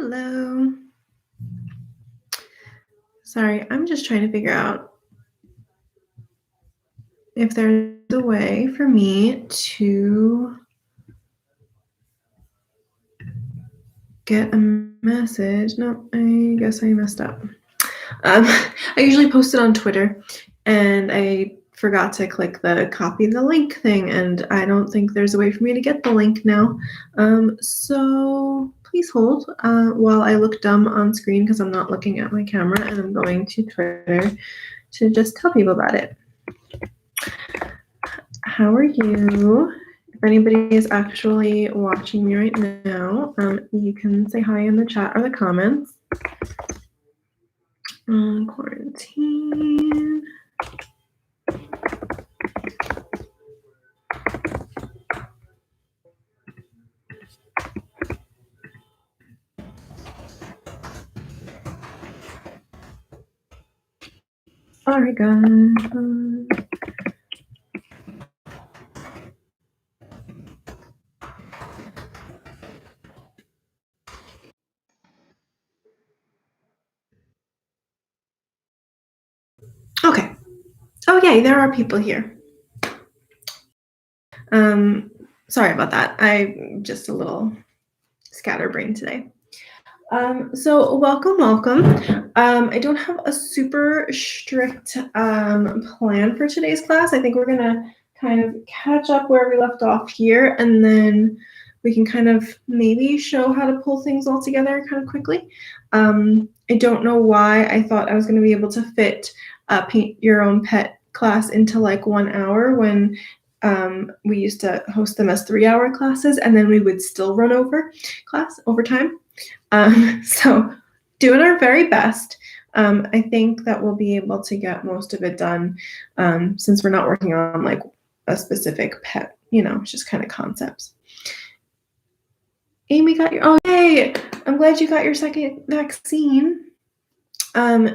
Hello. Sorry, I'm just trying to figure out if there's a way for me to get a message. No, I guess I messed up. I usually post it on Twitter, and I forgot to click the copy the link thing, and I don't think there's a way for me to get the link now. So please hold while I look dumb on screen because I'm not looking at my camera, and I'm going to Twitter to just tell people about it. How are you? If anybody is actually watching me right now, you can say hi in the chat or the comments. Quarantine. All right, guys. Okay. Oh, yay, there are people here. Sorry about that. I'm just a little scatterbrained today. So welcome. I don't have a super strict plan for today's class. I think we're gonna kind of catch up where we left off here, and then we can kind of maybe show how to pull things all together kind of quickly. I don't know why I thought I was gonna be able to fit a paint your own pet class into like 1 hour when we used to host them as 3-hour classes, and then we would still run over time. So doing our very best. I think that we'll be able to get most of it done since we're not working on like a specific pet, it's just kind of concepts. Amy got your, oh, yay! I'm glad you got your second vaccine.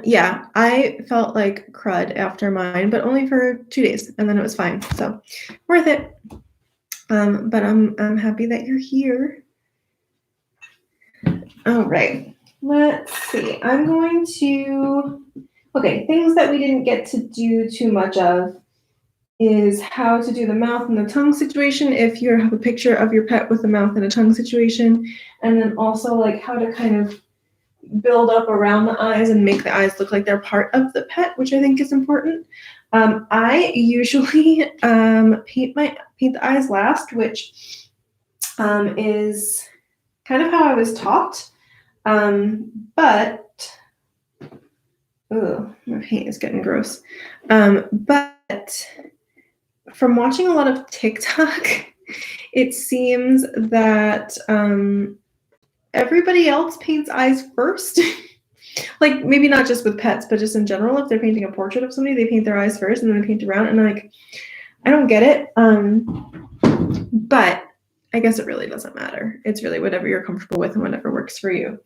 Yeah, I felt like crud after mine, but only for 2 days, and then it was fine. So worth it. But I'm happy that you're here. All right. Let's see. I'm going to, things that we didn't get to do too much of is how to do the mouth and the tongue situation if you have a picture of your pet with a mouth and a tongue situation, and then also like how to kind of build up around the eyes and make the eyes look like they're part of the pet, which I think is important. I usually paint the eyes last, which is kind of how I was taught. But my paint is getting gross. But from watching a lot of TikTok, it seems that everybody else paints eyes first. Like maybe not just with pets, but just in general, if they're painting a portrait of somebody, they paint their eyes first and then they paint around. And like, I don't get it. But I guess it really doesn't matter. It's really whatever you're comfortable with and whatever works for you.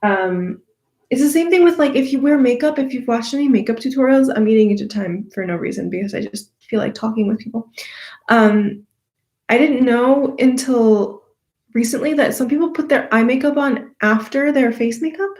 It's the same thing with like if you wear makeup, if you've watched any makeup tutorials, I'm eating into time for no reason because I just feel like talking with people. I didn't know until recently that some people put their eye makeup on after their face makeup.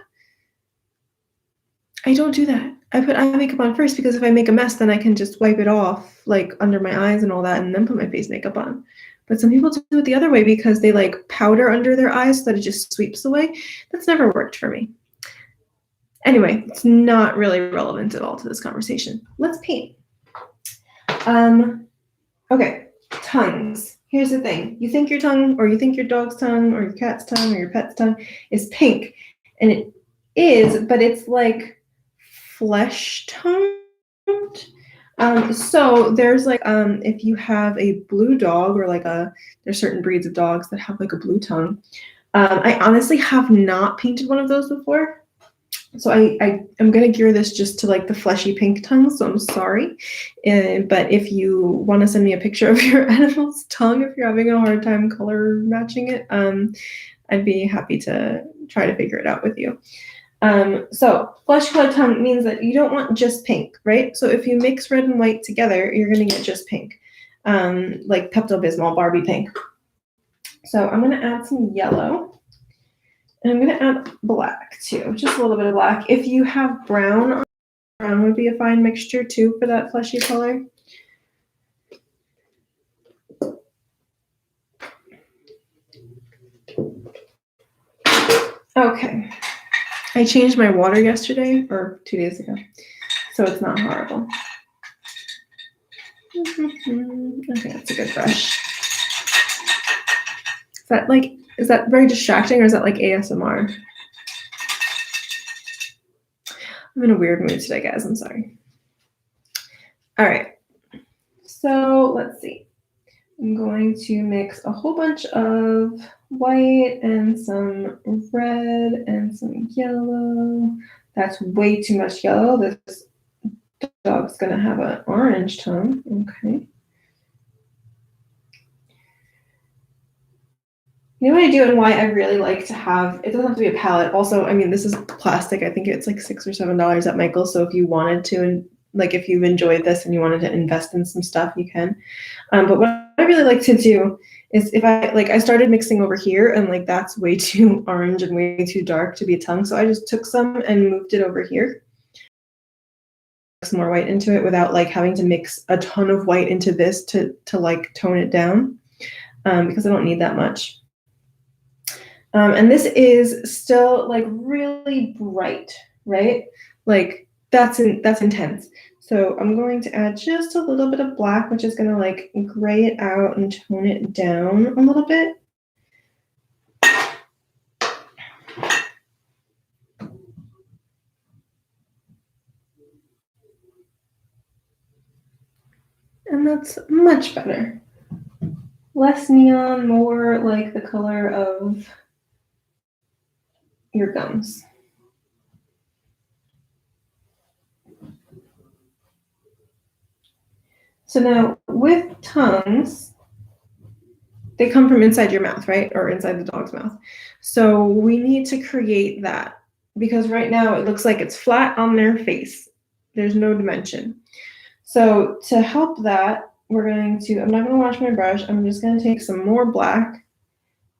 I don't do that. I put eye makeup on first because if I make a mess, then I can just wipe it off like under my eyes and all that and then put my face makeup on. But some people do it the other way because they like powder under their eyes so that it just sweeps away. That's never worked for me. Anyway, it's not really relevant at all to this conversation. Let's paint. Okay, tongues. Here's the thing. You think your tongue or you think your dog's tongue or your cat's tongue or your pet's tongue is pink. And it is, but it's like flesh toned. So there's like if you have a blue dog or like there's certain breeds of dogs that have like a blue tongue. I honestly have not painted one of those before. So I'm gonna gear this just to like the fleshy pink tongue, so I'm sorry. But if you want to send me a picture of your animal's tongue, if you're having a hard time color matching it, I'd be happy to try to figure it out with you. So flesh colored tongue means that you don't want just pink, right? So if you mix red and white together, you're gonna get just pink, like Pepto-Bismol Barbie pink. So I'm gonna add some yellow. And I'm going to add black too, just a little bit of black. If you have brown, brown would be a fine mixture too for that fleshy color. Okay. I changed my water yesterday or 2 days ago, so it's not horrible. I think that's a good brush. Is that very distracting or is that like ASMR? I'm in a weird mood today, guys. I'm sorry. All right. So let's see. I'm going to mix a whole bunch of white and some red and some yellow. That's way too much yellow. This dog's going to have an orange tongue. Okay. You know what I do and why I really like to have, it doesn't have to be a palette. Also, I mean, this is plastic. I think it's like $6 or $7 at Michael's. So if you wanted to, and like if you've enjoyed this and you wanted to invest in some stuff, you can. But what I really like to do is if I started mixing over here and like that's way too orange and way too dark to be a tongue. So I just took some and moved it over here. Some more white into it without like having to mix a ton of white into this to like tone it down because I don't need that much. And this is still like really bright, right? Like that's intense. So I'm going to add just a little bit of black, which is going to like gray it out and tone it down a little bit. And that's much better. Less neon, more like the color of your gums. So now with tongues, they come from inside your mouth, right? Or inside the dog's mouth. So we need to create that because right now it looks like it's flat on their face. There's no dimension. So to help that, I'm not going to wash my brush. I'm just going to take some more black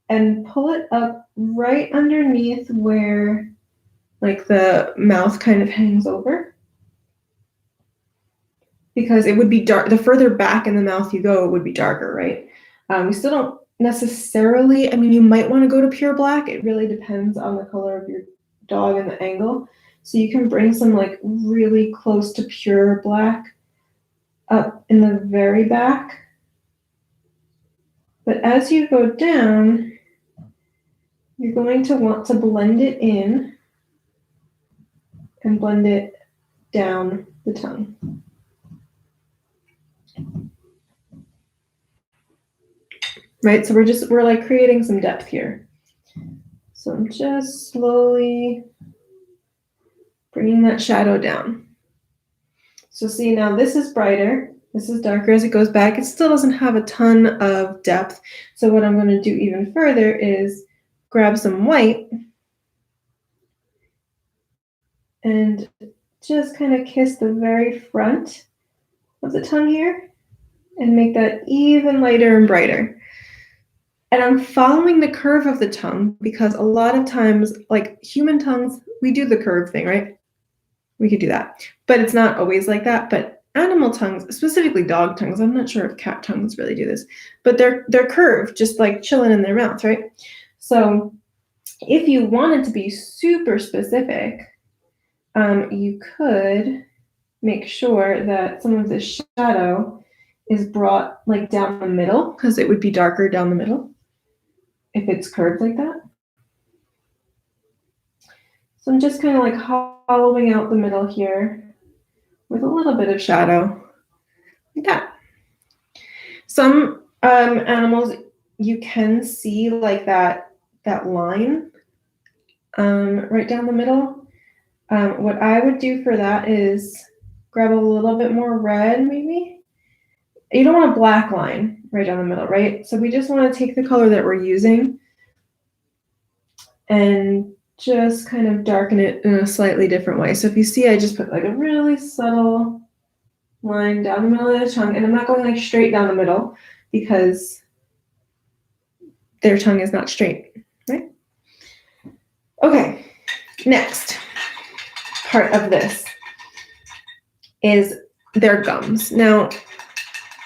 and pull it up right underneath where like the mouth kind of hangs over. Because it would be dark, the further back in the mouth you go, it would be darker, right? We still don't necessarily, I mean, you might want to go to pure black. It really depends on the color of your dog and the angle. So you can bring some like really close to pure black up in the very back. But as you go down, you're going to want to blend it in and blend it down the tongue. Right, so we're like creating some depth here. So I'm just slowly bringing that shadow down. So see, now this is brighter, this is darker as it goes back. It still doesn't have a ton of depth. So what I'm going to do even further is grab some white and just kind of kiss the very front of the tongue here and make that even lighter and brighter. And I'm following the curve of the tongue because a lot of times, like human tongues, we do the curve thing, right? We could do that, but it's not always like that. But animal tongues, specifically dog tongues, I'm not sure if cat tongues really do this, but they're curved, just like chilling in their mouth, right? So if you wanted to be super specific, you could make sure that some of the shadow is brought like down the middle because it would be darker down the middle if it's curved like that. So I'm just kind of like hollowing out the middle here with a little bit of shadow, like that. Some animals, you can see like that line right down the middle. What I would do for that is grab a little bit more red, maybe. You don't want a black line right down the middle, right? So we just want to take the color that we're using and just kind of darken it in a slightly different way. So if you see, I just put like a really subtle line down the middle of the tongue, and I'm not going like straight down the middle because their tongue is not straight, right? Okay, next part of this is their gums. Now,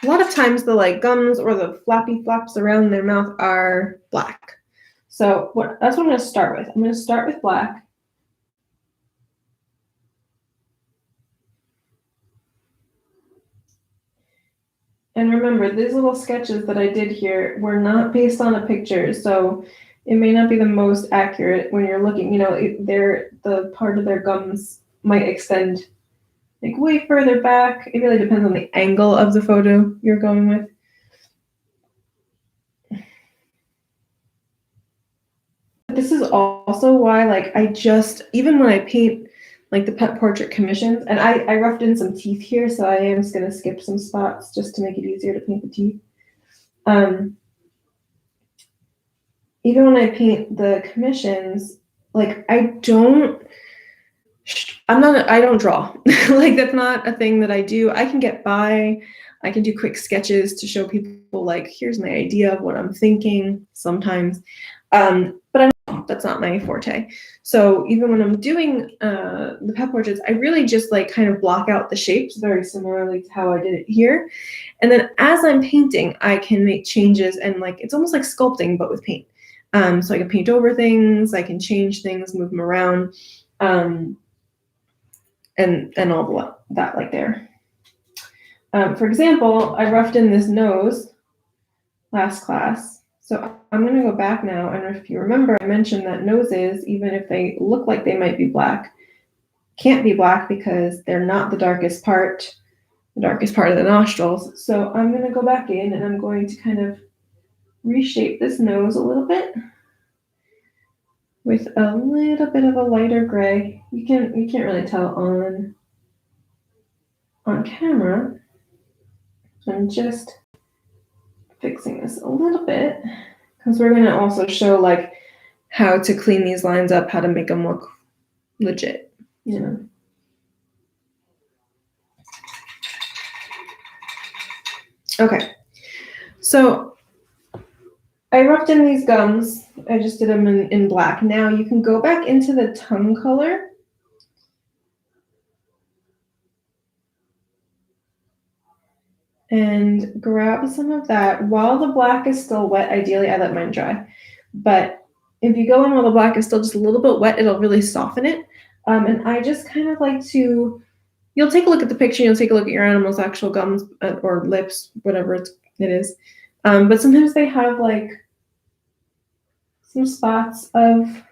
a lot of times the like gums or the flappy flaps around their mouth are black. So that's what I'm going to start with. I'm going to start with black. And remember, these little sketches that I did here were not based on a picture, so it may not be the most accurate when you're looking. You know, the part of their gums might extend like way further back. It really depends on the angle of the photo you're going with. This is also why, like, even when I paint like the pet portrait commissions, and I roughed in some teeth here, so I am just gonna skip some spots just to make it easier to paint the teeth. Even when I paint the commissions, like I don't draw. Like that's not a thing that I do. I can get by. I can do quick sketches to show people like, here's my idea of what I'm thinking sometimes. But that's not my forte. So even when I'm doing the pet portraits, I really just like kind of block out the shapes very similarly to how I did it here. And then as I'm painting, I can make changes and like, it's almost like sculpting, but with paint. So I can paint over things, I can change things, move them around, and all that like there. For example, I roughed in this nose last class. So I'm going to go back now, and if you remember, I mentioned that noses, even if they look like they might be black, can't be black because they're not the darkest part of the nostrils. So I'm going to go back in and I'm going to kind of reshape this nose a little bit with a little bit of a lighter gray. You can't really tell on camera. I'm just fixing this a little bit because we're going to also show like how to clean these lines up, how to make them look legit, you know. Okay, so I roughed in these gums. I just did them in black. Now you can go back into the tongue color. And grab some of that. While the black is still wet, ideally I let mine dry. But if you go in while the black is still just a little bit wet, it'll really soften it. And I just kind of like to, you'll take a look at the picture, you'll take a look at your animal's actual gums or lips, whatever it is. But sometimes they have like some spots of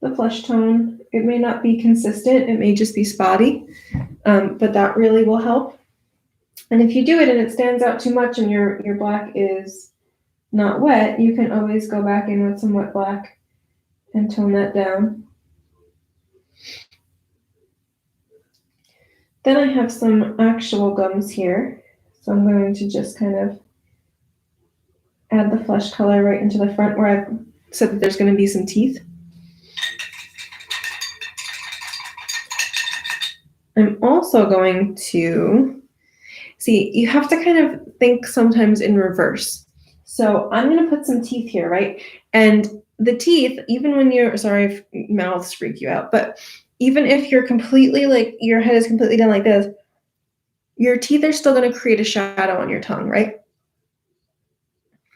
the flesh tone. It may not be consistent, it may just be spotty, but that really will help. And if you do it and it stands out too much and your black is not wet, you can always go back in with some wet black and tone that down. Then I have some actual gums here. So I'm going to just kind of add the flesh color right into the front where I've said that there's going to be some teeth. I'm also going to, see, you have to kind of think sometimes in reverse. So I'm going to put some teeth here, right? And the teeth, even when you're, sorry if mouths freak you out, but even if you're completely like, your head is completely done like this, your teeth are still going to create a shadow on your tongue, right?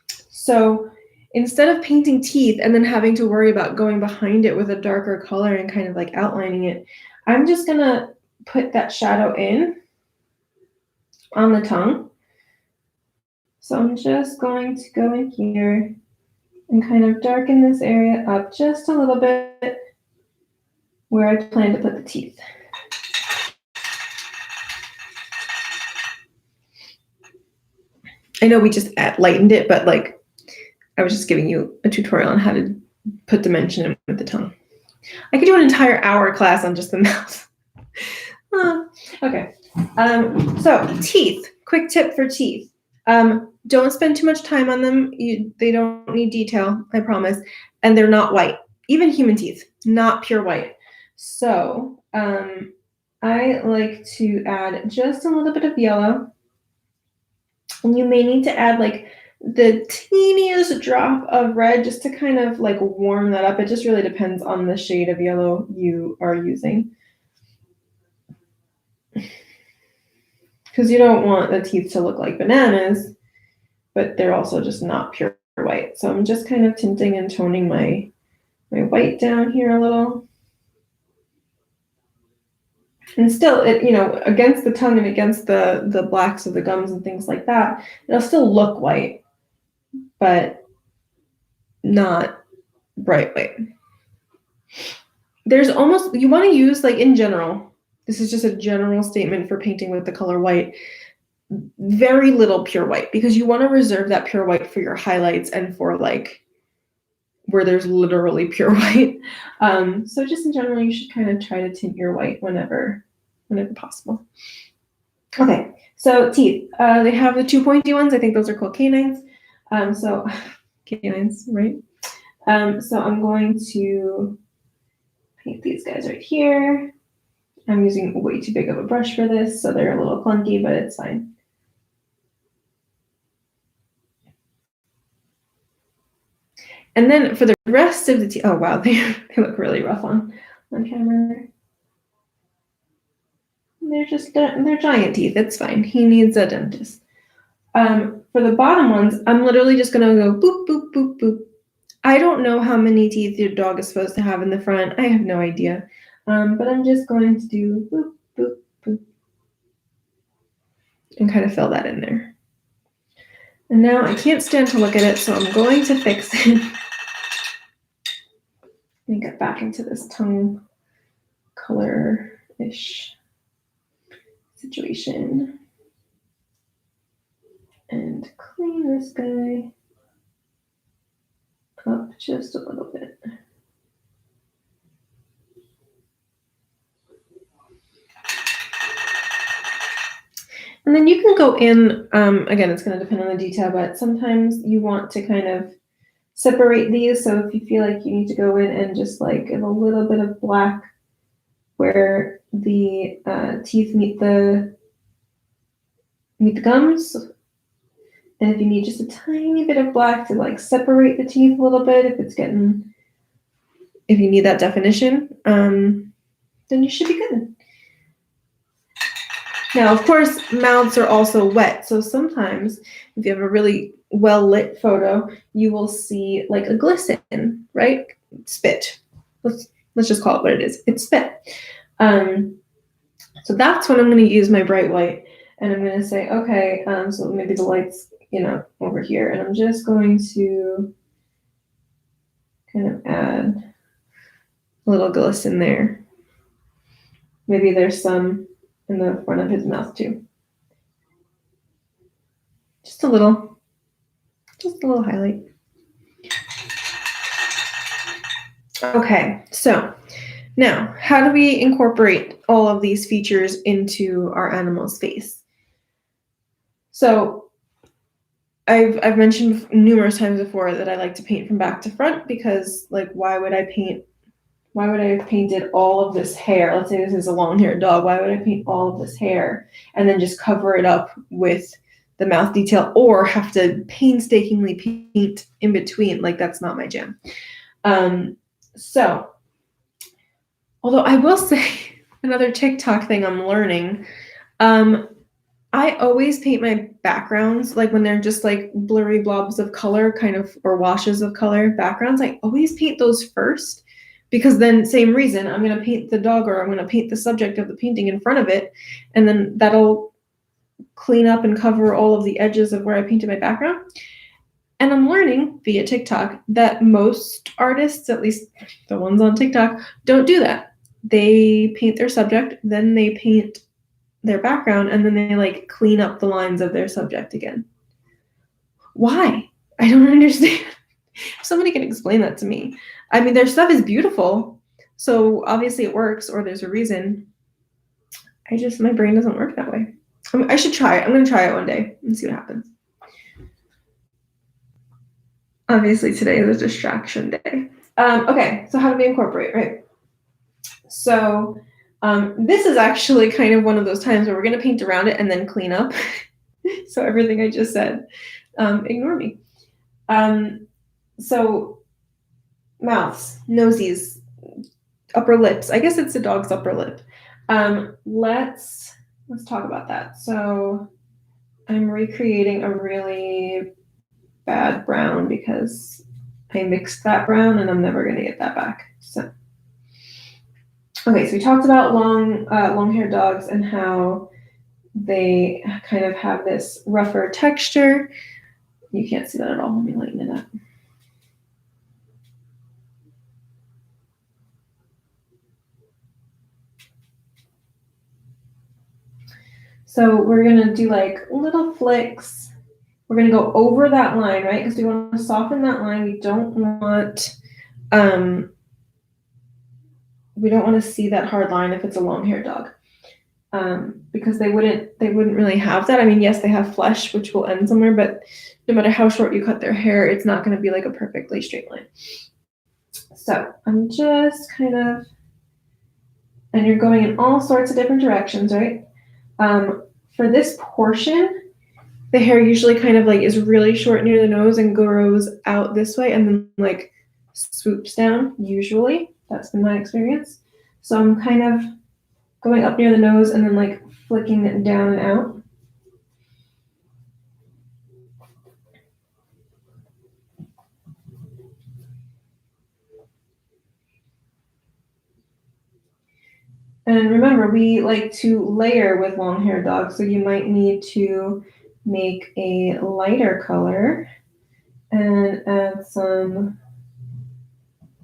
So instead of painting teeth and then having to worry about going behind it with a darker color and kind of like outlining it, I'm just going to put that shadow in on the tongue. So I'm just going to go in here and kind of darken this area up just a little bit where I plan to put the teeth. I know we just lightened it, but like I was just giving you a tutorial on how to put dimension in with the tongue. I could do an entire hour class on just the mouth. Okay. So teeth, quick tip for teeth. Don't spend too much time on them. They don't need detail, I promise. And they're not white. Even human teeth, not pure white. So I like to add just a little bit of yellow. And you may need to add like the teeniest drop of red just to kind of like warm that up. It just really depends on the shade of yellow you are using. Because you don't want the teeth to look like bananas, but they're also just not pure white. So I'm just kind of tinting and toning my white down here a little. And still, it, you know, against the tongue and against the blacks of the gums and things like that, it'll still look white, but not bright white. There's almost, you want to use, like, in general, this is just a general statement for painting with the color white, very little pure white, because you want to reserve that pure white for your highlights and for like where there's literally pure white. So just in general, you should kind of try to tint your white whenever possible. Okay, so teeth. They have the 2 pointy ones. I think those are called canines. So canines, right? So I'm going to paint these guys right here. I'm using way too big of a brush for this, so they're a little clunky, but it's fine. And then for the rest of the teeth, oh wow, they look really rough on camera. They're giant teeth. It's fine. He needs a dentist. For the bottom ones, I'm literally just gonna go boop, boop, boop, boop. I don't know how many teeth your dog is supposed to have in the front. I have no idea. But I'm just going to do boop, boop, boop. And kind of fill that in there. And now I can't stand to look at it, so I'm going to fix it. Let me get back into this tongue color-ish situation. And clean this guy up just a little bit. And then you can go in, again, it's going to depend on the detail, but sometimes you want to kind of separate these. So if you feel like you need to go in and just like give a little bit of black where the teeth meet the gums, and if you need just a tiny bit of black to like separate the teeth a little bit, if you need that definition, then you should be good. Now, of course, mouths are also wet. So sometimes if you have a really well-lit photo, you will see like a glisten, right? Spit. Let's just call it what it is. It's spit. So that's when I'm going to use my bright white. And I'm going to say, okay, so maybe the light's, over here. And I'm just going to kind of add a little glisten there. Maybe there's some in the front of his mouth too. Just a little highlight. Okay, so now how do we incorporate all of these features into our animal's face? So I've mentioned numerous times before that I like to paint from back to front because, like, why would I have painted all of this hair? Let's say this is a long-haired dog. Why would I paint all of this hair and then just cover it up with the mouth detail or have to painstakingly paint in between? Like, that's not my jam. So, although I will say another TikTok thing I'm learning, I always paint my backgrounds, like when they're just like blurry blobs of color, kind of, or washes of color backgrounds, I always paint those first. Because then, same reason, I'm going to paint the dog or I'm going to paint the subject of the painting in front of it, and then that'll clean up and cover all of the edges of where I painted my background. And I'm learning via TikTok that most artists, at least the ones on TikTok, don't do that. They paint their subject, then they paint their background, and then they like clean up the lines of their subject again. Why? I don't understand. Somebody can explain that to me. I mean, their stuff is beautiful, so obviously it works, or there's a reason. My brain doesn't work that way. I should try it. I'm going to try it one day and see what happens. Obviously, today is a distraction day. Okay, so how do we incorporate, right? So this is actually kind of one of those times where we're going to paint around it and then clean up. So everything I just said. Ignore me. So mouths, nosies, upper lips. I guess it's the dog's upper lip. Let's talk about that. So I'm recreating a really bad brown because I mixed that brown and I'm never going to get that back. So, okay, so we talked about long-haired dogs and how they kind of have this rougher texture. You can't see that at all. Let me lighten it up. So we're going to do like little flicks. We're going to go over that line, right? Because we want to soften that line. We don't want to see that hard line if it's a long-haired dog. Because they wouldn't really have that. I mean, yes, they have flesh, which will end somewhere, but no matter how short you cut their hair, it's not going to be like a perfectly straight line. So I'm just kind of, and you're going in all sorts of different directions, right? For this portion, the hair usually kind of like is really short near the nose and grows out this way and then like swoops down, usually. That's been my experience. So I'm kind of going up near the nose and then like flicking it down and out. And remember, we like to layer with long-haired dogs, so you might need to make a lighter color and add some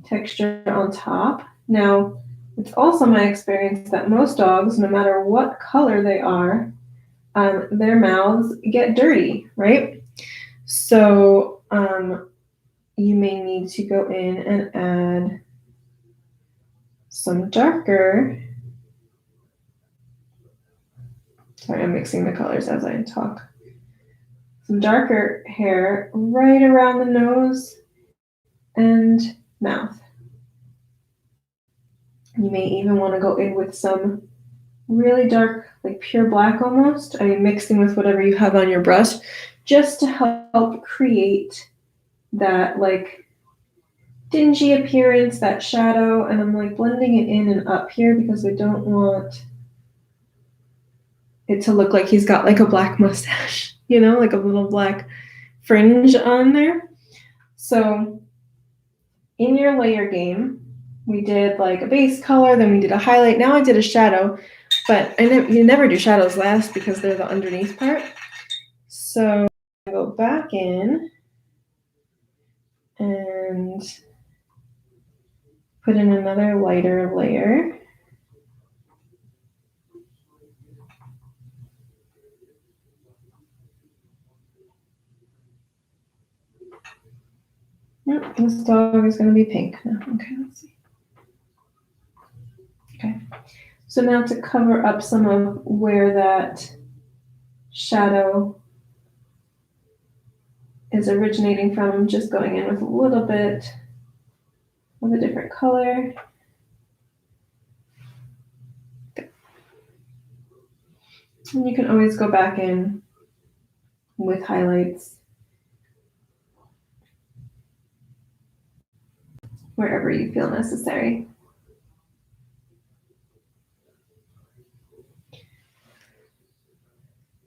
texture on top. Now, it's also my experience that most dogs, no matter what color they are, their mouths get dirty, right? So you may need to go in and add some darker. Sorry, I'm mixing the colors as I talk. Some darker hair right around the nose and mouth. You may even want to go in with some really dark, like pure black almost. I mean, mixing with whatever you have on your brush, just to help create that like dingy appearance, that shadow. And I'm like blending it in and up here because I don't want it to look like he's got like a black mustache, you know, like a little black fringe on there. So in your layer game, we did like a base color, then we did a highlight. Now I did a shadow, but you never do shadows last because they're the underneath part. So I go back in and put in another lighter layer. Nope, this dog is going to be pink now. Okay, let's see. Okay, so now to cover up some of where that shadow is originating from, I'm just going in with a little bit of a different color. And you can always go back in with highlights wherever you feel necessary.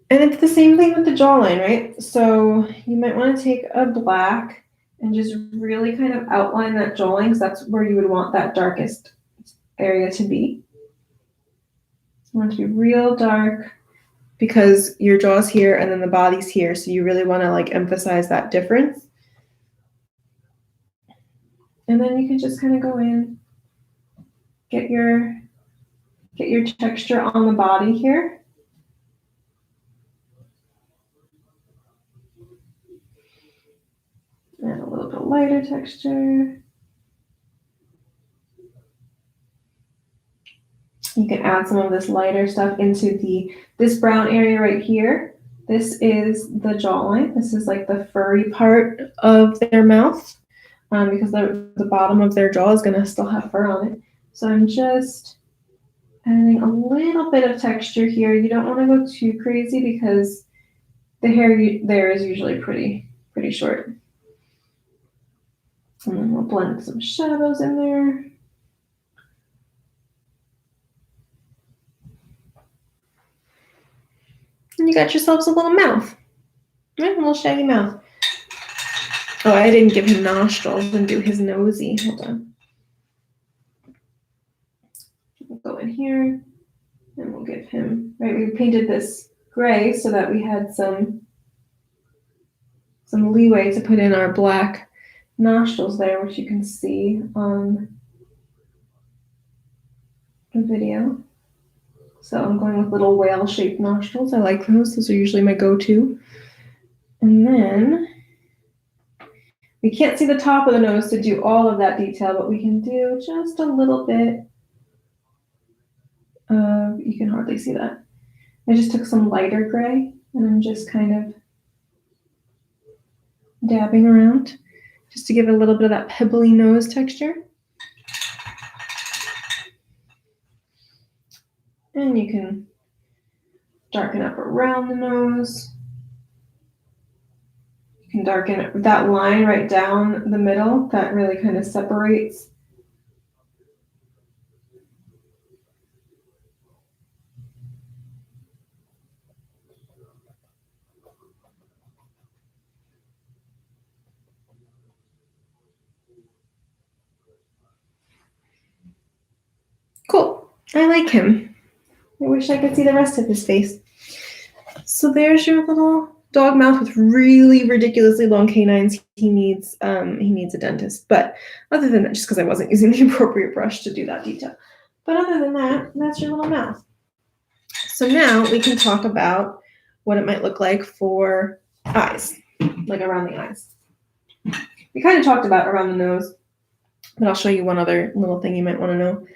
And it's the same thing with the jawline, right? So you might want to take a black and just really kind of outline that jawline because that's where you would want that darkest area to be. You want it to be real dark because your jaw's here and then the body's here. So you really want to like emphasize that difference. And then you can just kind of go in, get your texture on the body here. And a little bit lighter texture. You can add some of this lighter stuff into this brown area right here. This is the jawline. This is like the furry part of their mouth because the bottom of their jaw is going to still have fur on it. So I'm just adding a little bit of texture here. You don't want to go too crazy because The hair there is usually pretty short. And then we'll blend some shadows in there. And you got yourselves a little mouth. Yeah, a little shaggy mouth. Oh, I didn't give him nostrils and do his nosy. Hold on. We'll go in here and we'll give him, right, we painted this gray so that we had some leeway to put in our black nostrils there, which you can see on the video. So I'm going with little whale-shaped nostrils. I like those. Those are usually my go-to. And then we can't see the top of the nose to do all of that detail, but we can do just a little bit of, you can hardly see that. I just took some lighter gray and I'm just kind of dabbing around just to give it a little bit of that pebbly nose texture. And you can darken up around the nose. You can darken that line right down the middle that really kind of separates. Cool. I like him. I wish I could see the rest of his face. So there's your little dog mouth with really ridiculously long canines. He needs a dentist. But other than that, just because I wasn't using the appropriate brush to do that detail. But other than that, that's your little mouth. So now we can talk about what it might look like for eyes, like around the eyes. We kind of talked about around the nose, but I'll show you one other little thing you might want to know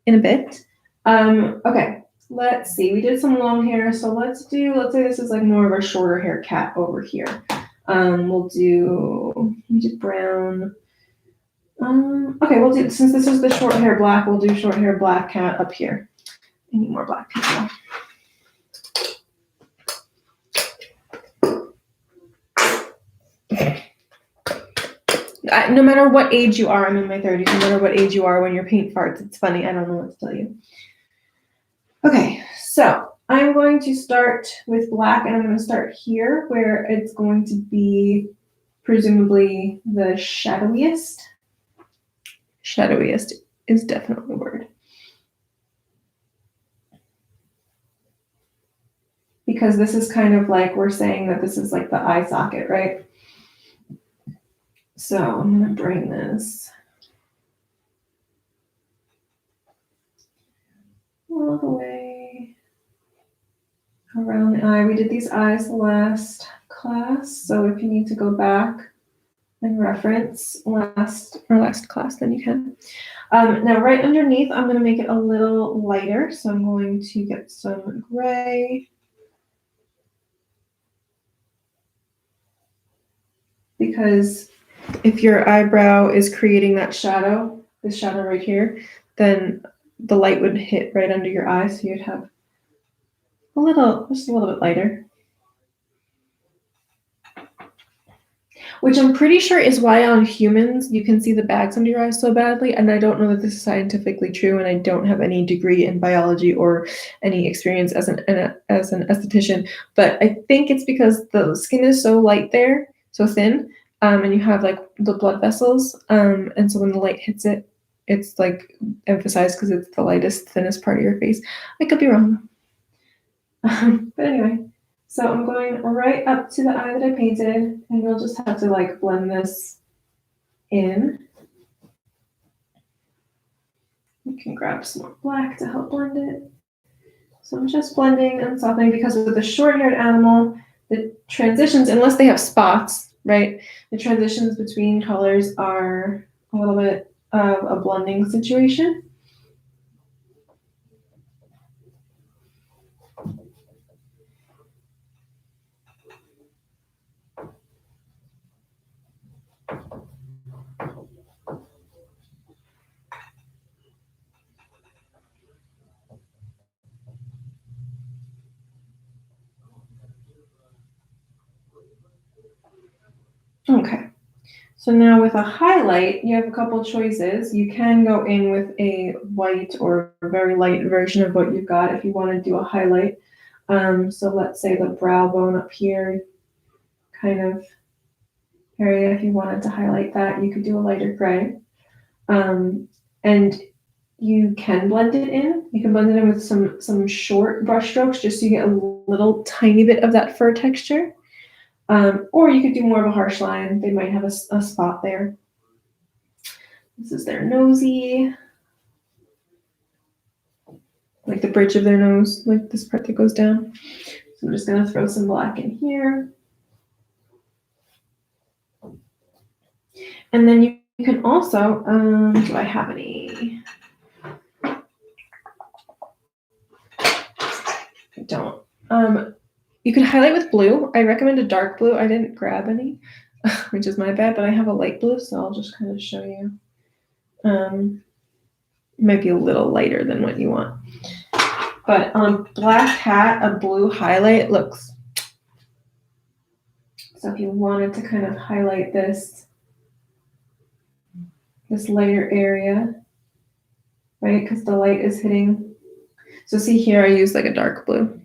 in a bit. Okay, let's see. We did some long hair, so let's say this is like more of a shorter hair cat over here. We did brown. Okay, since this is the short hair black, we'll do short hair black cat up here. I need more black people. No matter what age you are, I'm in my 30s, no matter what age you are, when your paint farts, it's funny. I don't know what to tell you. Okay, so I'm going to start with black, and I'm going to start here where it's going to be presumably the shadowiest. Shadowiest is definitely a word. Because this is kind of like, we're saying that this is like the eye socket, right? So I'm going to bring this all the way around the eye. We did these eyes last class, so if you need to go back and reference last class, then you can. Now right underneath, I'm going to make it a little lighter, so I'm going to get some gray. Because if your eyebrow is creating that shadow, this shadow right here, then the light would hit right under your eye, so you'd have just a little bit lighter. Which I'm pretty sure is why on humans you can see the bags under your eyes so badly, and I don't know that this is scientifically true, and I don't have any degree in biology or any experience as an esthetician, but I think it's because the skin is so light there, so thin, and you have like the blood vessels, and so when the light hits it, it's like emphasized because it's the lightest, thinnest part of your face. I could be wrong. But anyway. So I'm going right up to the eye that I painted, and you'll just have to like blend this in. You can grab some more black to help blend it. So I'm just blending and softening because with the short-haired animal, the transitions, unless they have spots, right? The transitions between colors are a little bit of a blending situation. Okay. So now with a highlight, you have a couple choices. You can go in with a white or a very light version of what you've got if you want to do a highlight. So let's say the brow bone up here, kind of area, if you wanted to highlight that, you could do a lighter gray. And you can blend it in. You can blend it in with some short brush strokes just so you get a little tiny bit of that fur texture. Or you could do more of a harsh line. They might have a spot there. This is their nosy, like the bridge of their nose, like this part that goes down. So I'm just gonna throw some black in here. And then you can also, do I have any? I don't. You can highlight with blue. I recommend a dark blue. I didn't grab any, which is my bad, but I have a light blue, so I'll just kind of show you. It might be a little lighter than what you want. But on black hat, a blue highlight looks. So if you wanted to kind of highlight this lighter area, right? Because the light is hitting. So see here, I use like a dark blue.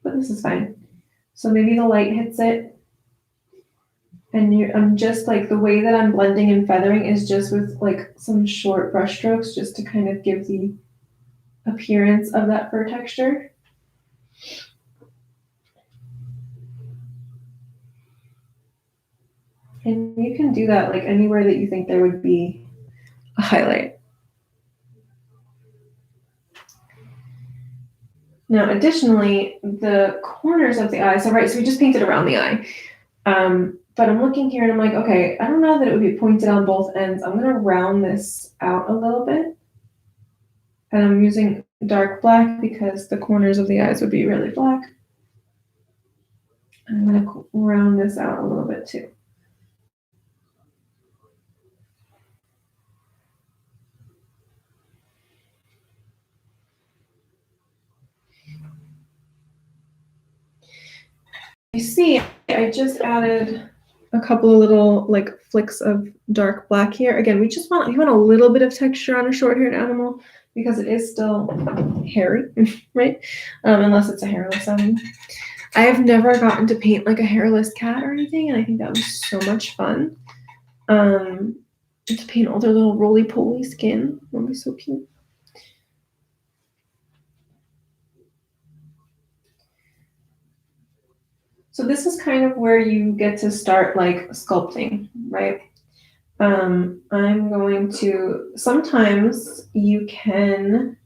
But this is fine. So maybe the light hits it. And I'm just like, the way that I'm blending and feathering is just with like some short brush strokes just to kind of give the appearance of that fur texture. And you can do that like anywhere that you think there would be a highlight. Now, additionally, the corners of the eye, so we just painted around the eye. But I'm looking here and I'm like, okay, I don't know that it would be pointed on both ends. I'm gonna round this out a little bit. And I'm using dark black because the corners of the eyes would be really black. I'm gonna round this out a little bit too. You see, I just added a couple of little like flicks of dark black here. Again, you want a little bit of texture on a short-haired animal because it is still hairy, right? Unless it's a hairless animal. I have never gotten to paint like a hairless cat or anything, and I think that was so much fun. To paint all their little roly-poly skin. That'll be so cute. So this is kind of where you get to start like sculpting, right? I'm going to, sometimes you can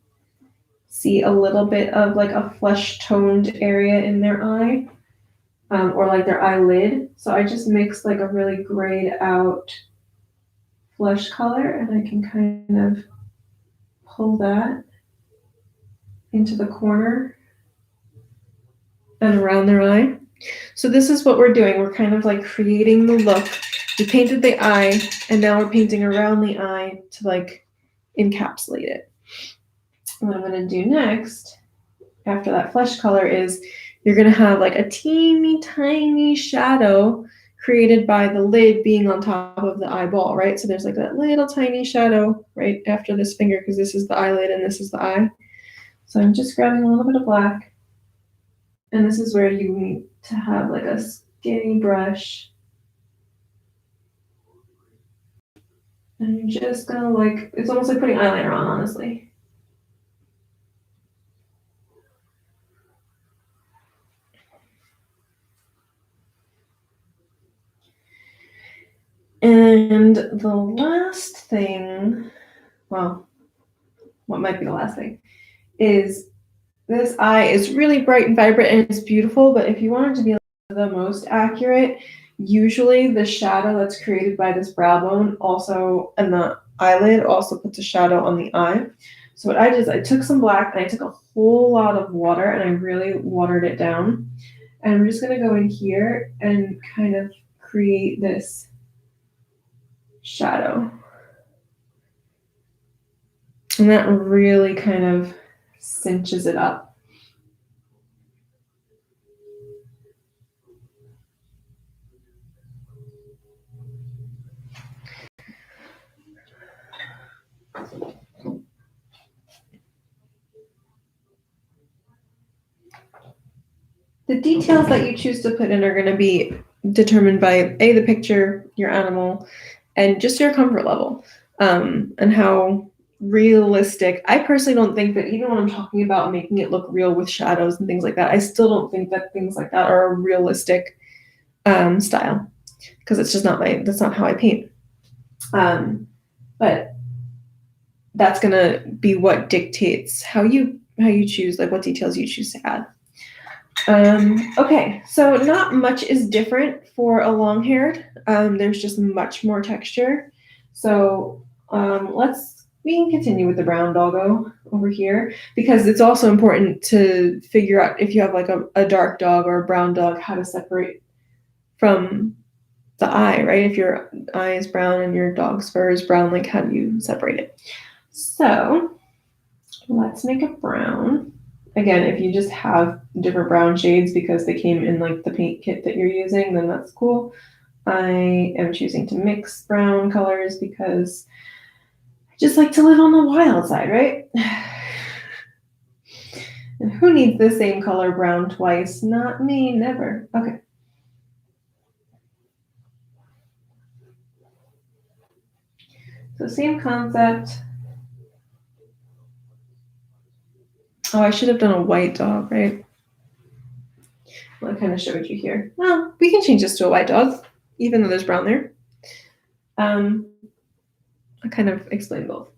see a little bit of like a flesh toned area in their eye, or like their eyelid. So I just mixed like a really grayed out flesh color and I can kind of pull that into the corner and around their eye. So this is what we're doing. We're kind of like creating the look. We painted the eye and now we're painting around the eye to like encapsulate it. What I'm going to do next after that flesh color is you're going to have like a teeny tiny shadow created by the lid being on top of the eyeball, right? So there's like that little tiny shadow right after this finger because this is the eyelid and this is the eye. So I'm just grabbing a little bit of black. And this is where you need to have like a skinny brush. And you're just gonna like, it's almost like putting eyeliner on, honestly. And the last thing, well, what might be the last thing, is this eye is really bright and vibrant and it's beautiful, but if you want it to be the most accurate, usually the shadow that's created by this brow bone also, and the eyelid also puts a shadow on the eye. So what I did is I took some black and I took a whole lot of water and I really watered it down. And I'm just gonna go in here and kind of create this shadow. And that really kind of cinches it up. The details that you choose to put in are going to be determined by the picture, your animal, and just your comfort level, and how realistic. I personally don't think that even when I'm talking about making it look real with shadows and things like that, I still don't think that things like that are a realistic style, because it's just not that's not how I paint. But that's gonna be what dictates how you choose, like what details you choose to add. Okay, so not much is different for a long-haired. There's just much more texture. So we can continue with the brown doggo over here, because it's also important to figure out if you have like a dark dog or a brown dog, how to separate from the eye, right? If your eye is brown and your dog's fur is brown, like how do you separate it? So let's make a brown. Again, if you just have different brown shades because they came in like the paint kit that you're using, then that's cool. I am choosing to mix brown colors because I just like to live on the wild side, right? And who needs the same color brown twice? Not me, never. Okay. So same concept. Oh, I should have done a white dog, right? Well, I kind of showed you here. Well, we can change this to a white dog, even though there's brown there. I kind of explained both.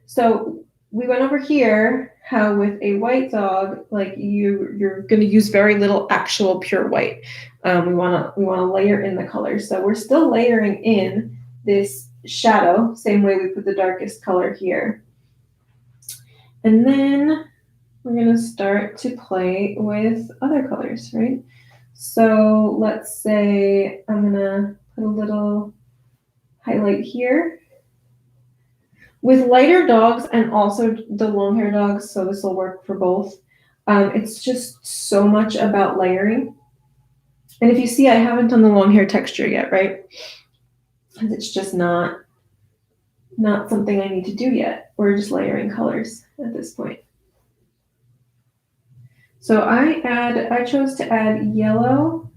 So we went over here how with a white dog, like you're going to use very little actual pure white. We want to layer in the colors. So we're still layering in this shadow, same way we put the darkest color here. And then we're going to start to play with other colors, right? So let's say I'm going to put a little highlight here. With lighter dogs and also the long hair dogs, so this will work for both, it's just so much about layering. And if you see, I haven't done the long hair texture yet, right? Because it's just not something I need to do yet. We're just layering colors at this point. So I chose to add yellow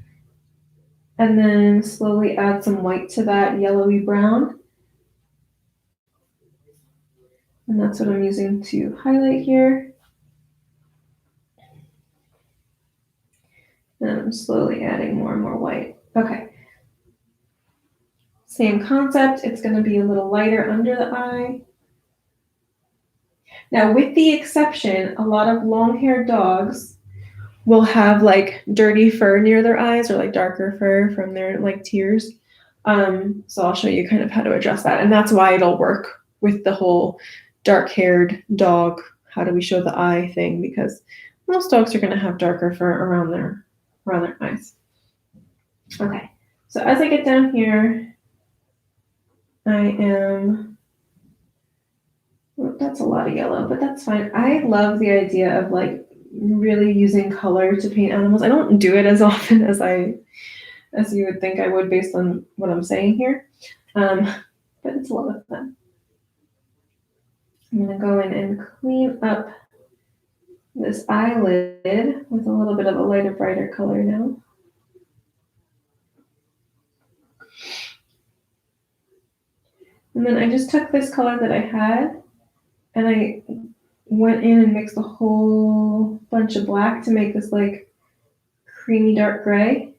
and then slowly add some white to that yellowy brown. And that's what I'm using to highlight here. And I'm slowly adding more and more white. Okay. Same concept. It's going to be a little lighter under the eye. Now, with the exception, a lot of long-haired dogs will have like dirty fur near their eyes or like darker fur from their like tears. So I'll show you kind of how to address that. And that's why it'll work with the whole dark-haired dog, how do we show the eye thing, because most dogs are going to have darker fur around their eyes. Okay, so as I get down here, that's a lot of yellow, but that's fine. I love the idea of like really using color to paint animals. I don't do it as often as you would think I would based on what I'm saying here, but it's a lot of fun. I'm gonna go in and clean up this eyelid with a little bit of a lighter, brighter color now. And then I just took this color that I had and I went in and mixed a whole bunch of black to make this like creamy dark gray.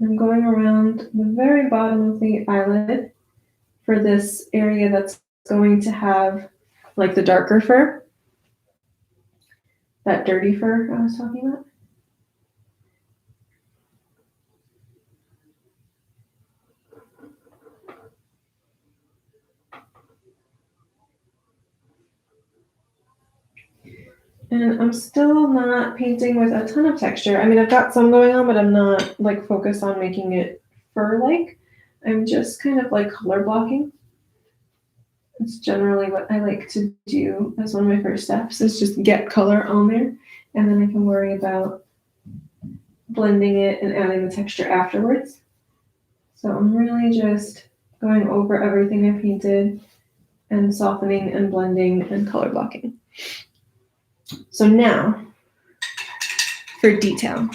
I'm going around the very bottom of the eyelid for this area that's going to have like the darker fur, that dirty fur I was talking about. And I'm still not painting with a ton of texture. I mean, I've got some going on, but I'm not like focused on making it fur-like. I'm just kind of like color blocking. It's generally what I like to do as one of my first steps, is just get color on there, and then I can worry about blending it and adding the texture afterwards. So I'm really just going over everything I painted and softening and blending and color blocking. So now for detail.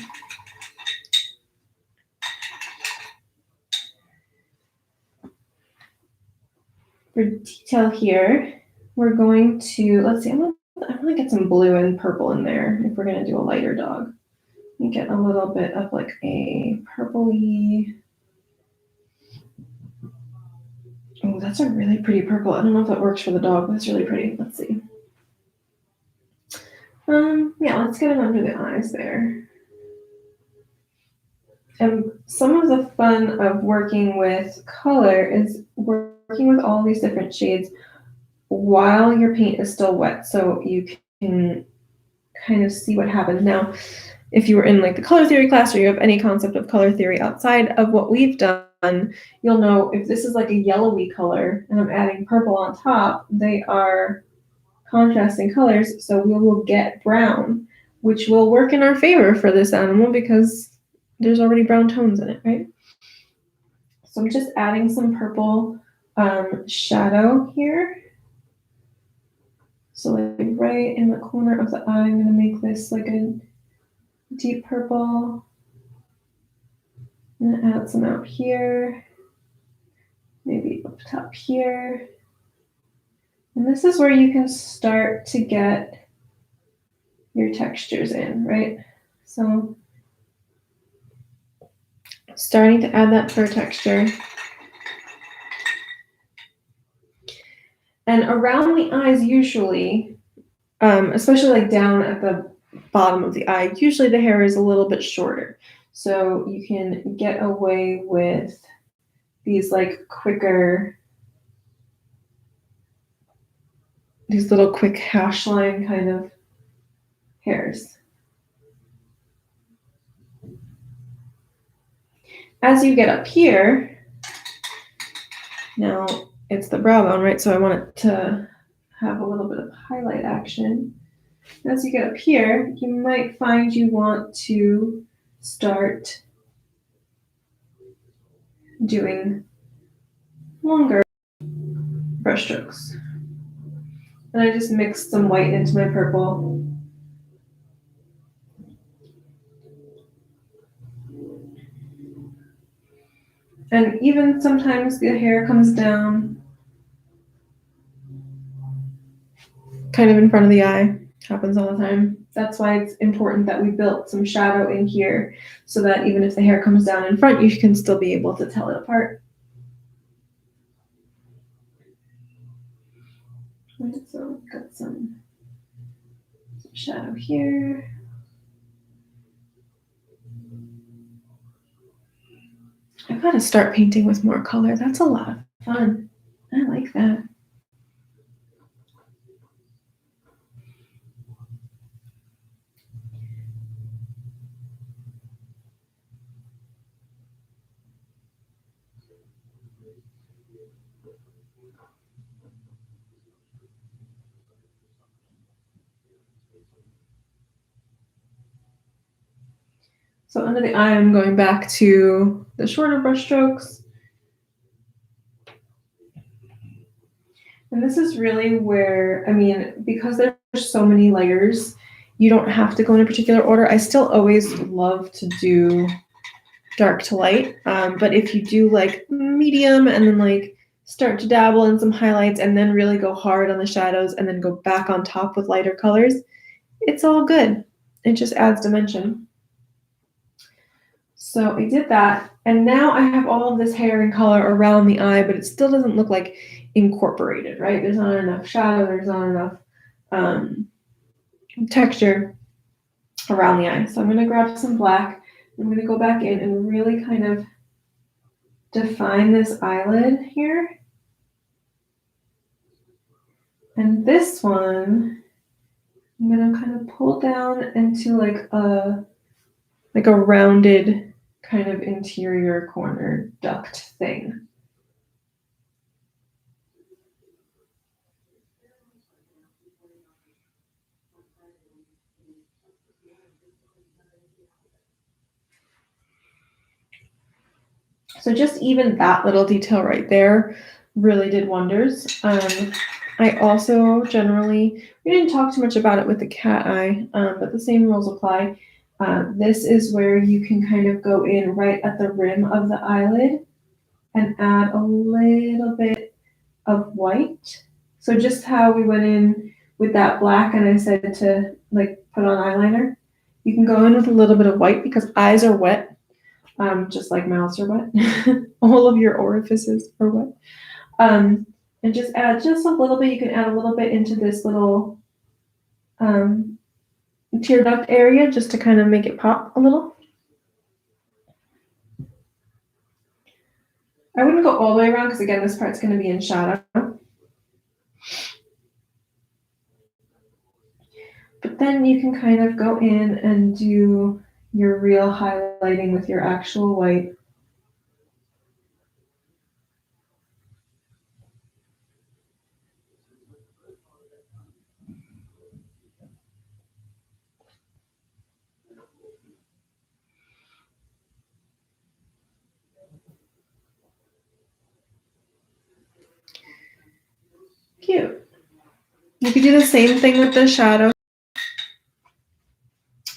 For detail here, we're going to, let's see, I'm gonna get some blue and purple in there if we're gonna do a lighter dog. You get a little bit of like a purpley. Oh, that's a really pretty purple. I don't know if that works for the dog, but it's really pretty. Let's see. Yeah, let's get it under the eyes there. And some of the fun of working with color is working with all these different shades while your paint is still wet, so you can kind of see what happens. Now, if you were in like the color theory class or you have any concept of color theory outside of what we've done, you'll know if this is like a yellowy color and I'm adding purple on top, they are contrasting colors, so we will get brown, which will work in our favor for this animal because there's already brown tones in it, right? So I'm just adding some purple shadow here. So like right in the corner of the eye, I'm gonna make this like a deep purple. I'm gonna add some out here, maybe up top here. And this is where you can start to get your textures in, right? So starting to add that fur texture. And around the eyes usually, especially like down at the bottom of the eye, usually the hair is a little bit shorter. So you can get away with these like quicker, these little quick hash line kind of hairs. As you get up here, now it's the brow bone, right? So I want it to have a little bit of highlight action. As you get up here, you might find you want to start doing longer brush strokes. And I just mixed some white into my purple. And even sometimes the hair comes down kind of in front of the eye. Happens all the time. That's why it's important that we built some shadow in here so that even if the hair comes down in front, you can still be able to tell it apart. Right, so got some shadow here. I've got to start painting with more color. That's a lot of fun. I like that. So under the eye, I'm going back to the shorter brush strokes. And this is really where, I mean, because there's so many layers, you don't have to go in a particular order. I still always love to do dark to light. But if you do like medium and then like start to dabble in some highlights and then really go hard on the shadows and then go back on top with lighter colors, it's all good. It just adds dimension. So I did that, and now I have all of this hair and color around the eye, but it still doesn't look like incorporated, right? There's not enough shadow, there's not enough texture around the eye. So I'm gonna grab some black, I'm gonna go back in and really kind of define this eyelid here. And this one, I'm gonna kind of pull down into like a rounded kind of interior corner duct thing. So just even that little detail right there really did wonders. I also generally, we didn't talk too much about it with the cat eye, but the same rules apply. This is where you can kind of go in right at the rim of the eyelid and add a little bit of white. So just how we went in with that black and I said to like put on eyeliner, you can go in with a little bit of white because eyes are wet, just like mouths are wet. All of your orifices are wet. And just add just a little bit. You can add a little bit into this little tear duct area just to kind of make it pop a little. I wouldn't go all the way around because again, this part's going to be in shadow. But then you can kind of go in and do your real highlighting with your actual white. Cute. You could do the same thing with the shadow.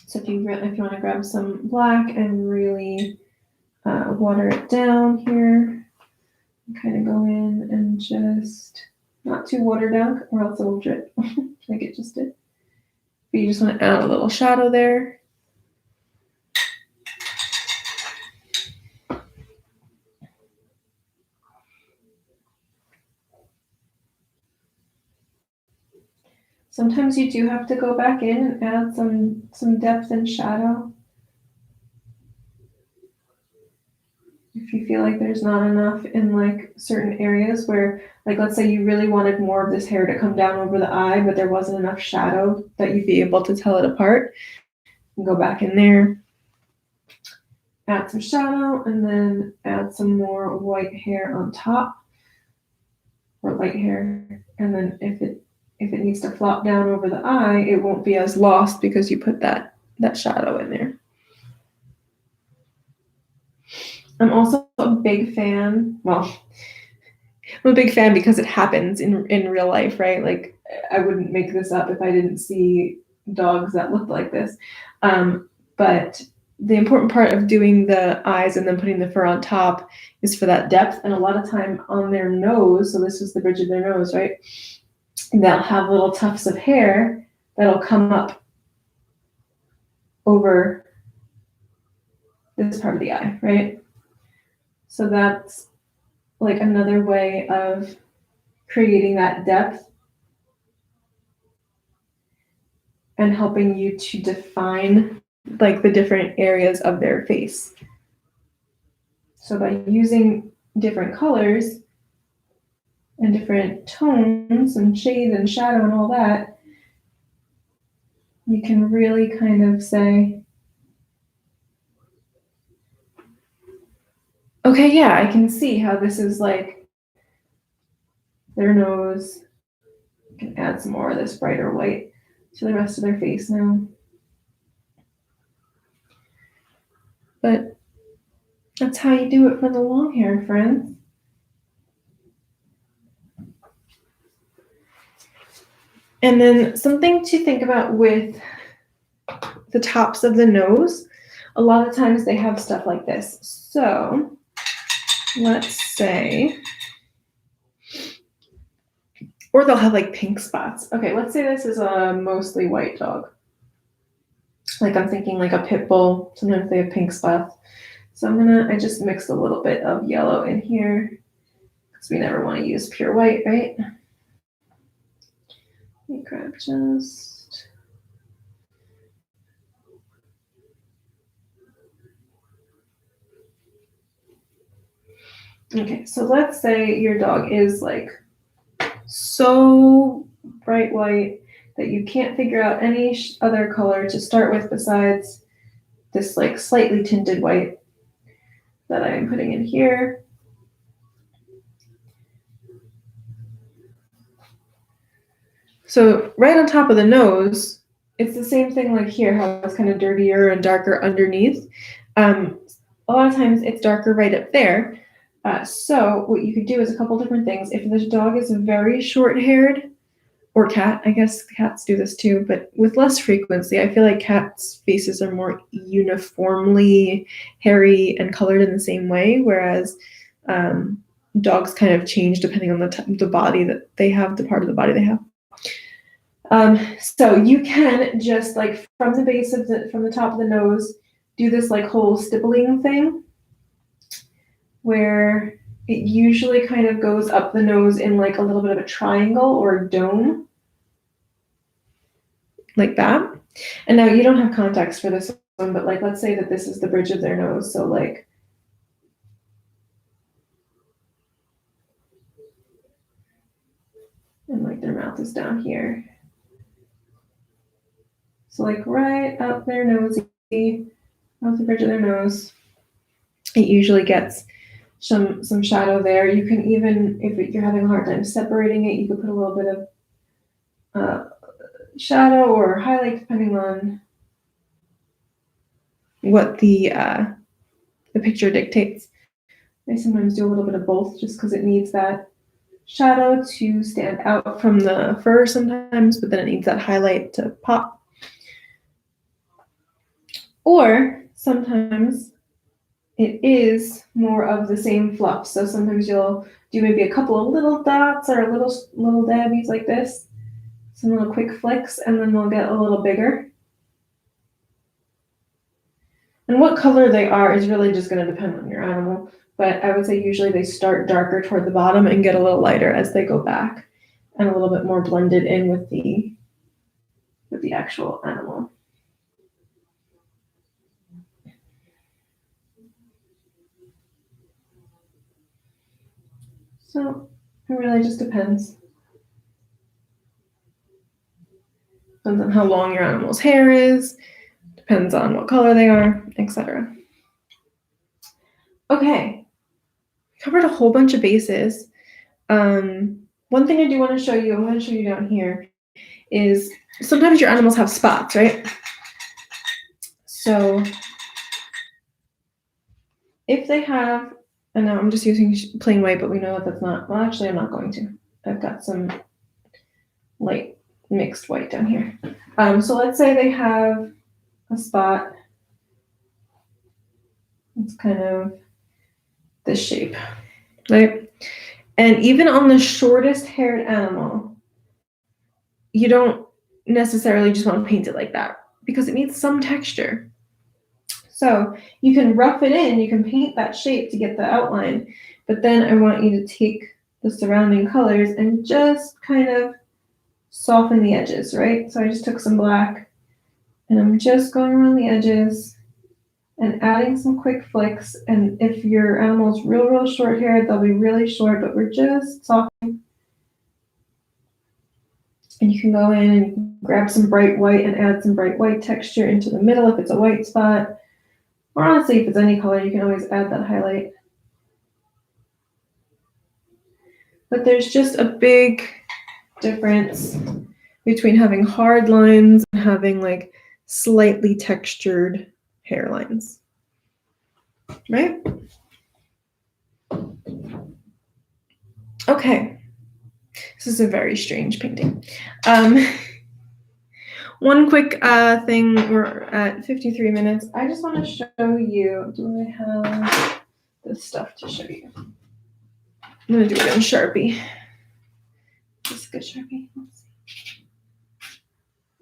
So if you want to grab some black and really water it down here, kind of go in and just not too watered down or else it'll drip like it just did. But you just want to add a little shadow there. Sometimes you do have to go back in and add some depth and shadow. If you feel like there's not enough in like certain areas where, like let's say you really wanted more of this hair to come down over the eye, but there wasn't enough shadow that you'd be able to tell it apart, you can go back in there, add some shadow, and then add some more white hair on top, or light hair. And then if it needs to flop down over the eye, it won't be as lost because you put that shadow in there. I'm also a big fan. Well, I'm a big fan because it happens in real life, right? Like I wouldn't make this up if I didn't see dogs that looked like this. But the important part of doing the eyes and then putting the fur on top is for that depth. And a lot of time on their nose, so this is the bridge of their nose, right? They'll have little tufts of hair that'll come up over this part of the eye, right? So that's like another way of creating that depth and helping you to define like the different areas of their face. So by using different colors and different tones and shade and shadow and all that, you can really kind of say, okay, yeah, I can see how this is like their nose. You can add some more of this brighter white to the rest of their face now. But that's how you do it for the long hair, friends. And then something to think about with the tops of the nose, a lot of times they have stuff like this. So let's say, or they'll have like pink spots. Okay, let's say this is a mostly white dog. Like I'm thinking like a pit bull. Sometimes they have pink spots. So I just mixed a little bit of yellow in here because we never want to use pure white, right? Let me grab just. Okay, so let's say your dog is like so bright white that you can't figure out any other color to start with besides this like slightly tinted white that I am putting in here. So right on top of the nose, it's the same thing like here, how it's kind of dirtier and darker underneath. A lot of times it's darker right up there. So what you could do is a couple different things. If the dog is very short-haired or cat. I guess cats do this too, but with less frequency. I feel like cats' faces are more uniformly hairy and colored in the same way, whereas dogs kind of change depending on the body that they have, the part of the body they have. So you can just like from the top of the nose, do this like whole stippling thing where it usually kind of goes up the nose in like a little bit of a triangle or a dome, like that. And now you don't have context for this one, but like let's say that this is the bridge of their nose, so like and like their mouth is down here. So like right up their nosy, up the bridge of their nose. It usually gets some shadow there. You can even, if you're having a hard time separating it, you could put a little bit of shadow or highlight depending on what the picture dictates. I sometimes do a little bit of both just because it needs that shadow to stand out from the fur sometimes, but then it needs that highlight to pop. Or sometimes it is more of the same fluff. So sometimes you'll do maybe a couple of little dots or little dabbies like this, some little quick flicks, and then they'll get a little bigger. And what color they are is really just going to depend on your animal. But I would say usually they start darker toward the bottom and get a little lighter as they go back and a little bit more blended in with the actual animal. So it really just depends. Depends on how long your animal's hair is, depends on what color they are, etc. Okay, covered a whole bunch of bases. One thing I do want to show you, I'm going to show you down here, is sometimes your animals have spots, right? So if they have, and now I'm just using plain white, but we know that that's not, well, actually I'm not going to. I've got some light mixed white down here. So let's say they have a spot. It's kind of this shape, right? And even on the shortest haired animal, you don't necessarily just want to paint it like that because it needs some texture. So you can rough it in, you can paint that shape to get the outline, but then I want you to take the surrounding colors and just kind of soften the edges, right? So I just took some black and I'm just going around the edges and adding some quick flicks. And if your animal's real short haired, they'll be really short, but we're just softening. And you can go in and grab some bright white and add some bright white texture into the middle if it's a white spot. Or honestly, if it's any color, you can always add that highlight. But there's just a big difference between having hard lines and having like slightly textured hairlines, right? Okay, this is a very strange painting. One quick thing, we're at 53 minutes. I just want to show you, do I have this stuff to show you? I'm going to do it in Sharpie. Is this a good Sharpie? Let's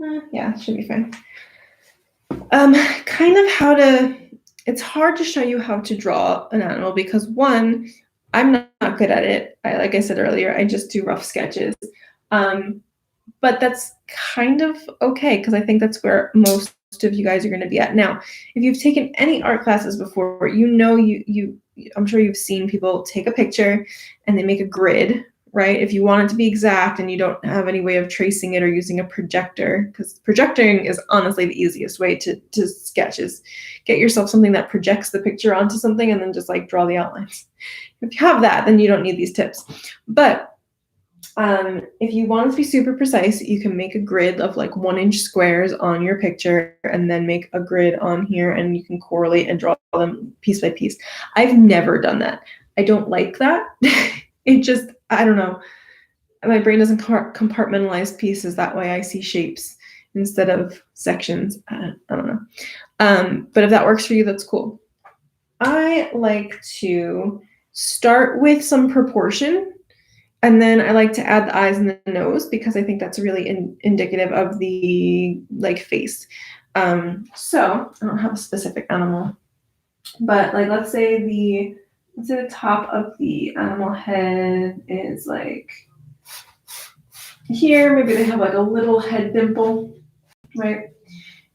see. Yeah, it should be fine. Kind of how to, it's hard to show you how to draw an animal because one, I'm not good at it. Like I said earlier, I just do rough sketches. But that's kind of okay because I think that's where most of you guys are going to be at. Now, if you've taken any art classes before, you know I'm sure you've seen people take a picture and they make a grid, right? If you want it to be exact and you don't have any way of tracing it or using a projector, because projecting is honestly the easiest way to sketch is get yourself something that projects the picture onto something and then just like draw the outlines. If you have that, then you don't need these tips. But if you want it to be super precise, you can make a grid of like 1-inch squares on your picture and then make a grid on here and you can correlate and draw them piece by piece. I've never done that. I don't like that. It just, I don't know. my brain doesn't compartmentalize pieces that way. I see shapes instead of sections. I don't know. But if that works for you, that's cool. I like to start with some proportion, and then I like to add the eyes and the nose because I think that's really indicative of the like face. So I don't have a specific animal, but like let's say the top of the animal head is like here. Maybe they have like a little head dimple, right?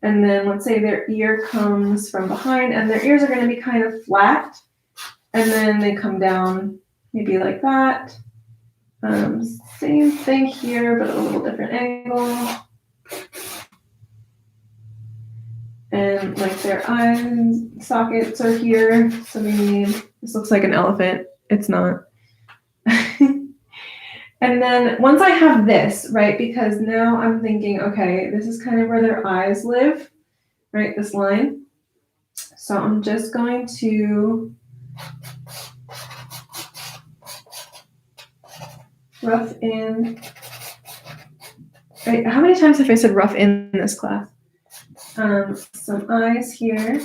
And then let's say their ear comes from behind, and their ears are going to be kind of flat, and then they come down maybe like that. Same thing here, but a little different angle. And like their eye sockets are here. So maybe this looks like an elephant. It's not. And then once I have this, right, because now I'm thinking, okay, this is kind of where their eyes live, right, this line. So I'm just going to rough in. Right, how many times have I said rough in this class? Some eyes here.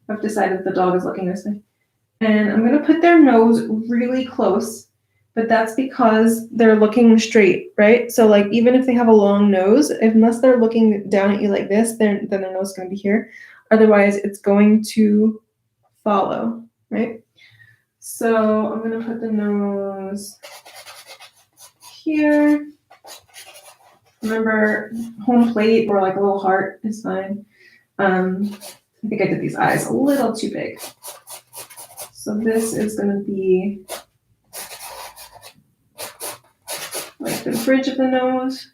I've decided the dog is looking this way. And I'm going to put their nose really close, but that's because they're looking straight, right? So like even if they have a long nose, unless they're looking down at you like this, then their nose is going to be here. Otherwise, it's going to follow, right? So I'm going to put the nose here. Remember, home plate or like a little heart is fine. I think I did these eyes a little too big. So this is going to be like the bridge of the nose.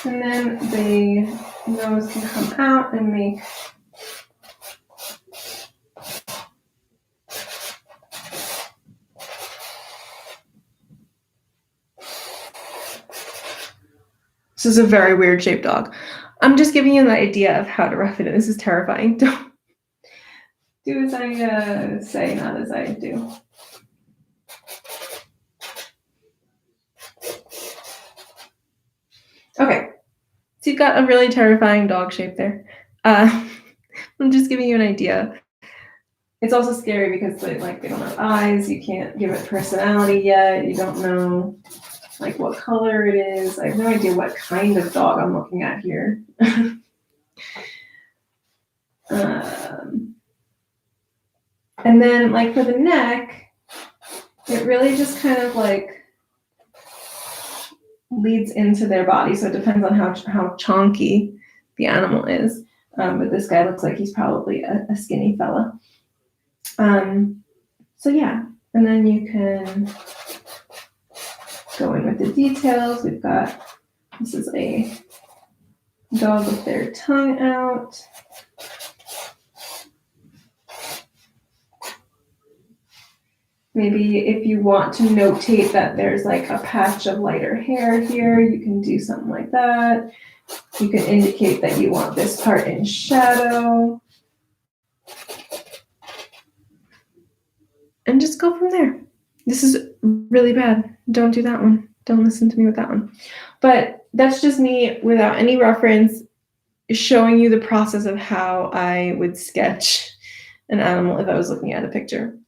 And then the nose can come out and make this is a very weird shaped dog. I'm just giving you an idea of how to rough it in. This is terrifying. Don't do as I say, not as I do. Okay, so you've got a really terrifying dog shape there. I'm just giving you an idea. It's also scary because they don't have eyes. You can't give it personality yet. You don't know like what color it is. I have no idea what kind of dog I'm looking at here. And then like for the neck, it really just kind of like leads into their body. So it depends on how chonky the animal is. But this guy looks like he's probably a skinny fella. So yeah, and then you can go in with the details. We've got, this is a dog with their tongue out. Maybe if you want to notate that there's like a patch of lighter hair here, you can do something like that. You can indicate that you want this part in shadow. And just go from there. This is really bad. Don't do that one. Don't listen to me with that one. But that's just me without any reference showing you the process of how I would sketch an animal if I was looking at a picture.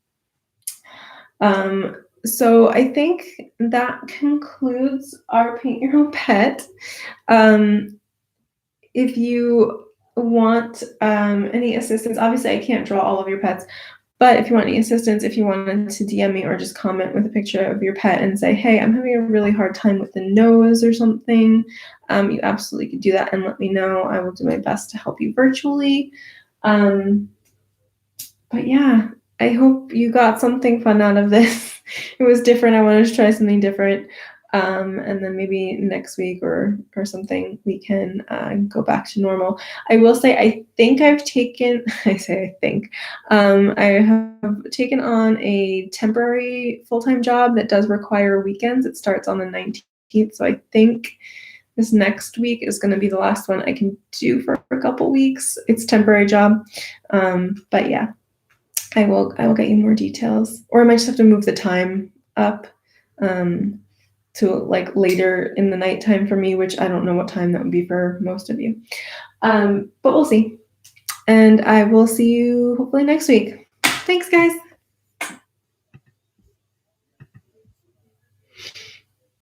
So I think that concludes our Paint Your Own Pet. If you want any assistance, obviously I can't draw all of your pets, but if you want any assistance, if you wanted to DM me or just comment with a picture of your pet and say, hey, I'm having a really hard time with the nose or something, you absolutely could do that and let me know. I will do my best to help you virtually. But yeah, I hope you got something fun out of this. It was different. I wanted to try something different. And then maybe next week or something, we can go back to normal. I will say, I think I've taken, I think, I have taken on a temporary full-time job that does require weekends. It starts on the 19th. So I think this next week is going to be the last one I can do for a couple weeks. It's a temporary job. But yeah, I will get you more details. Or I might just have to move the time up to like later in the nighttime for me, which I don't know what time that would be for most of you. But we'll see. And I will see you hopefully next week. Thanks, guys.